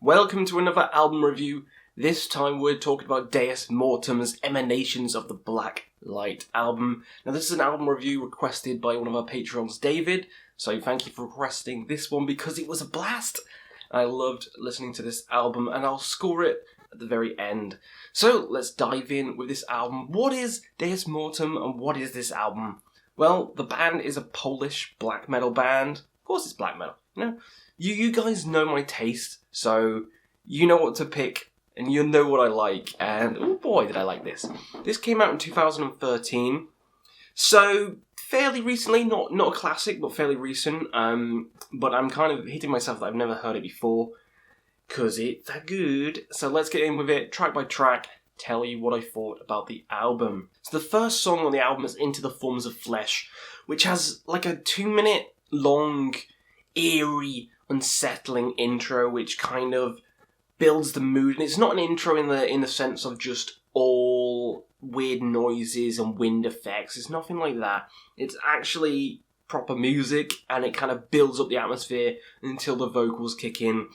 Welcome to another album review. This time we're talking about Deus Mortem's Emanations of the Black Light album. Now this is an album review requested by one of our Patreons, David, so thank you for requesting this one because it was a blast. I loved listening to this album and I'll score it at the very end. So let's dive in with this album. What is Deus Mortem and what is this album? Well, the band is a Polish black metal band. Of course it's black metal, you know. You guys know my taste, so you know what to pick, and you know what I like, and oh boy did I like this. This came out in 2013, so fairly recently, not a classic, but fairly recent, but I'm kind of hitting myself that I've never heard it before, because it's that good. So let's get in with it, track by track, tell you what I thought about the album. So the first song on the album is Into the Forms of Flesh, which has like a 2-minute long, eerie, unsettling intro which kind of builds the mood, and it's not an intro in the sense of just all weird noises and wind effects. It's nothing like that. It's actually proper music, and it kind of builds up the atmosphere until the vocals kick in.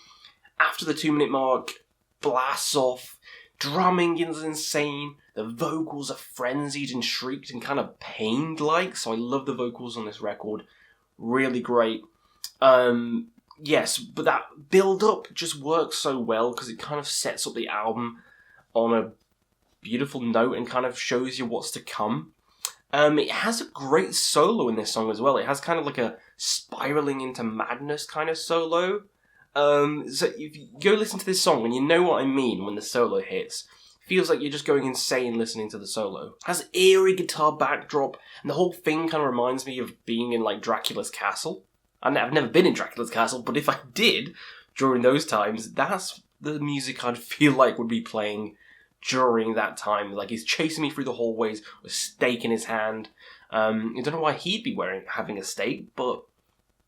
After the 2-minute mark, blasts off, drumming is insane, the vocals are frenzied and shrieked and kind of pained like, so I love the vocals on this record. Really great. Yes, but that build-up just works so well because it kind of sets up the album on a beautiful note and kind of shows you what's to come. It has a great solo in this song as well. It has kind of like a spiraling into madness kind of solo. So if you go listen to this song and you know what I mean when the solo hits, it feels like you're just going insane listening to the solo. It has eerie guitar backdrop, and the whole thing kind of reminds me of being in like Dracula's castle. I've never been in Dracula's castle, but if I did during those times, that's the music I'd feel like would be playing during that time. Like he's chasing me through the hallways with a stake in his hand. I don't know why he'd be having a stake, but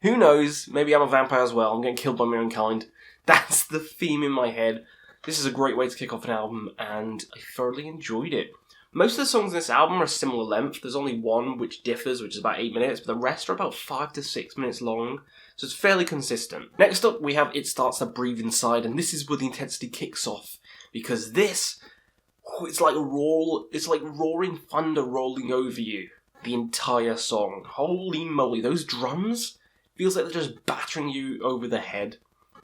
who knows? Maybe I'm a vampire as well. I'm getting killed by my own kind. That's the theme in my head. This is a great way to kick off an album, and I thoroughly enjoyed it. Most of the songs in this album are similar length. There's only one which differs, which is about 8 minutes, but the rest are about 5 to 6 minutes long, so it's fairly consistent. Next up, we have It Starts to Breathe Inside, and this is where the intensity kicks off, because this, it's like roaring thunder rolling over you, the entire song. Holy moly, those drums, feels like they're just battering you over the head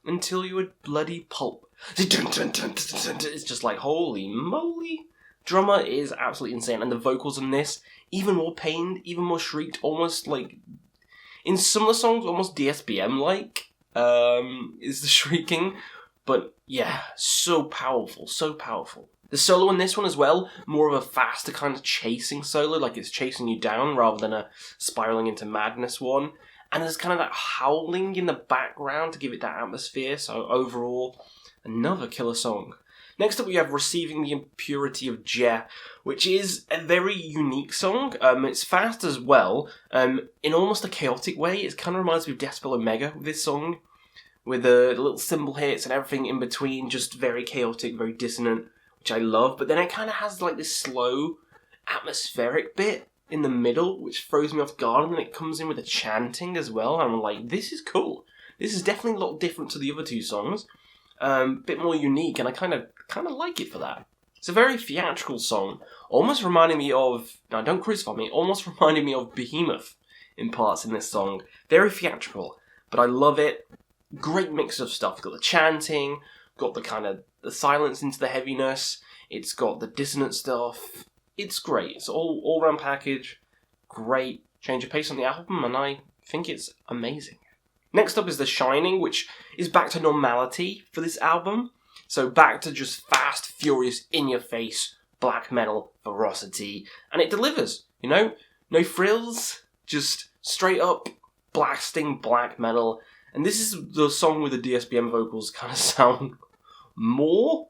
until you're a bloody pulp. It's just like, holy moly. Drummer is absolutely insane, and the vocals in this, even more pained, even more shrieked, almost like, in some of the songs, almost DSBM-like, is the shrieking, but yeah, so powerful, so powerful. The solo in this one as well, more of a faster kind of chasing solo, like it's chasing you down rather than a spiraling into madness one, and there's kind of that howling in the background to give it that atmosphere, so overall, another killer song. Next up we have Receiving the Impurity of Jet, which is a very unique song. It's fast as well, in almost a chaotic way. It kind of reminds me of Decibel Omega with this song, with the little cymbal hits and everything in between, just very chaotic, very dissonant, which I love. But then it kind of has like this slow, atmospheric bit in the middle, which throws me off guard, and then it comes in with a chanting as well, and I'm like, this is cool. This is definitely a lot different to the other two songs. Bit more unique, and I kind of like it for that. It's a very theatrical song, almost reminding me of, now don't crucify me, almost reminding me of Behemoth in parts in this song. Very theatrical, but I love it. Great mix of stuff. Got the chanting, got the kind of the silence into the heaviness, it's got the dissonant stuff. It's great. It's all round package. Great change of pace on the album, and I think it's amazing. Next up is The Shining, which is back to normality for this album. So back to just fast, furious, in-your-face, black metal ferocity. And it delivers, you know? No frills, just straight up blasting black metal. And this is the song with the DSBM vocals kind of sound more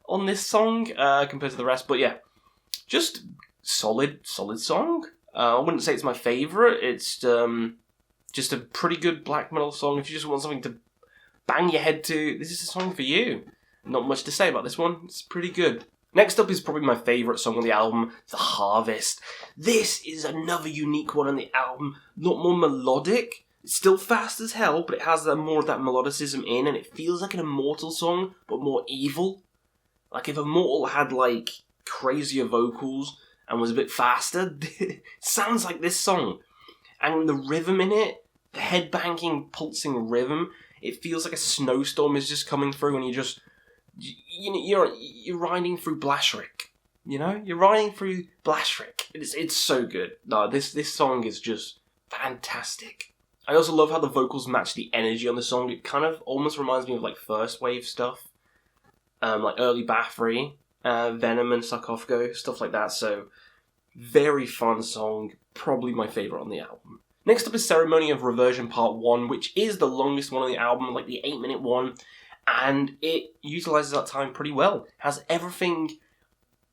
on this song compared to the rest. But yeah, just solid song. I wouldn't say it's my favourite. It's just a pretty good black metal song. If you just want something to bang your head to, this is a song for you. Not much to say about this one. It's pretty good. Next up is probably my favourite song on the album, The Harvest. This is another unique one on the album. Not more melodic, It's still fast as hell, but it has more of that melodicism in, and it feels like an Immortal song, but more evil. Like if Immortal had like crazier vocals and was a bit faster, it sounds like this song. And the rhythm in it, the headbanging, pulsing rhythm, it feels like a snowstorm is just coming through, and you're riding through Blashrick. You know, you're riding through Blashrick. It's so good. No, this song is just fantastic. I also love how the vocals match the energy on the song. It kind of almost reminds me of like first wave stuff, like early Bathory, Venom and Sarcophago, stuff like that. So very fun song, probably my favourite on the album. Next up is Ceremony of Reversion Part 1, which is the longest one on the album, like the 8-minute one, and it utilises that time pretty well. It has everything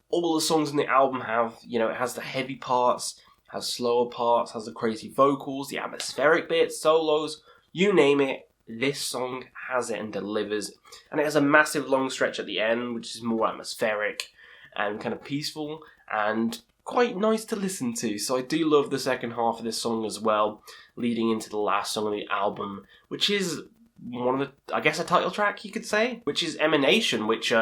all the songs in the album have. You know, it has the heavy parts, has slower parts, has the crazy vocals, the atmospheric bits, solos, you name it, this song has it and delivers. And it has a massive long stretch at the end, which is more atmospheric and kind of peaceful and quite nice to listen to. So I do love the second half of this song as well, leading into the last song on the album, which is one of the, I guess, a title track you could say, which is Emanation, which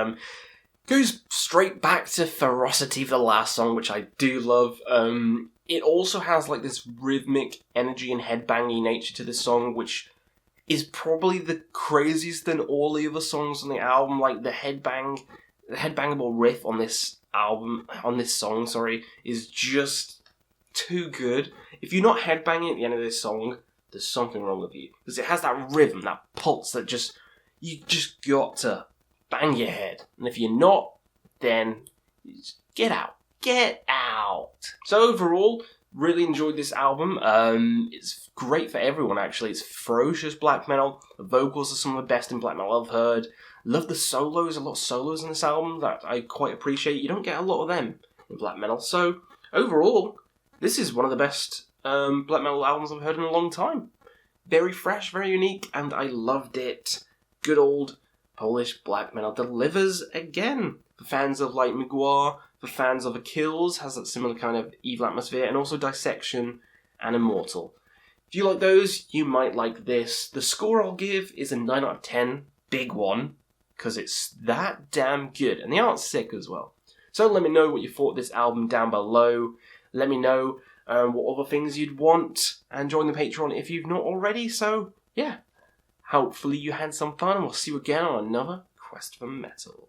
goes straight back to Ferocity for the last song, which I do love. It also has like this rhythmic energy and headbanging nature to this song, which is probably the craziest than all the other songs on the album. Like the headbangable riff on this song, is just too good. If you're not headbanging at the end of this song, there's something wrong with you. Because it has that rhythm, that pulse that you just got to bang your head. And if you're not, then get out. Get out! So overall, really enjoyed this album. It's great for everyone, actually. It's ferocious black metal. The vocals are some of the best in black metal I've heard. Love the solos. A lot of solos in this album that I quite appreciate. You don't get a lot of them in black metal. So overall, this is one of the best black metal albums I've heard in a long time. Very fresh, very unique, and I loved it. Good old Polish black metal delivers again. For fans of like Mgła, for fans of Achilles, has that similar kind of evil atmosphere, and also Dissection and Immortal. If you like those, you might like this. The score I'll give is a 9 out of 10, big one, because it's that damn good, and the art's sick as well. So let me know what you thought of this album down below. Let me know what other things you'd want, and join the Patreon if you've not already. So yeah, hopefully you had some fun, and we'll see you again on another Quest for Metal.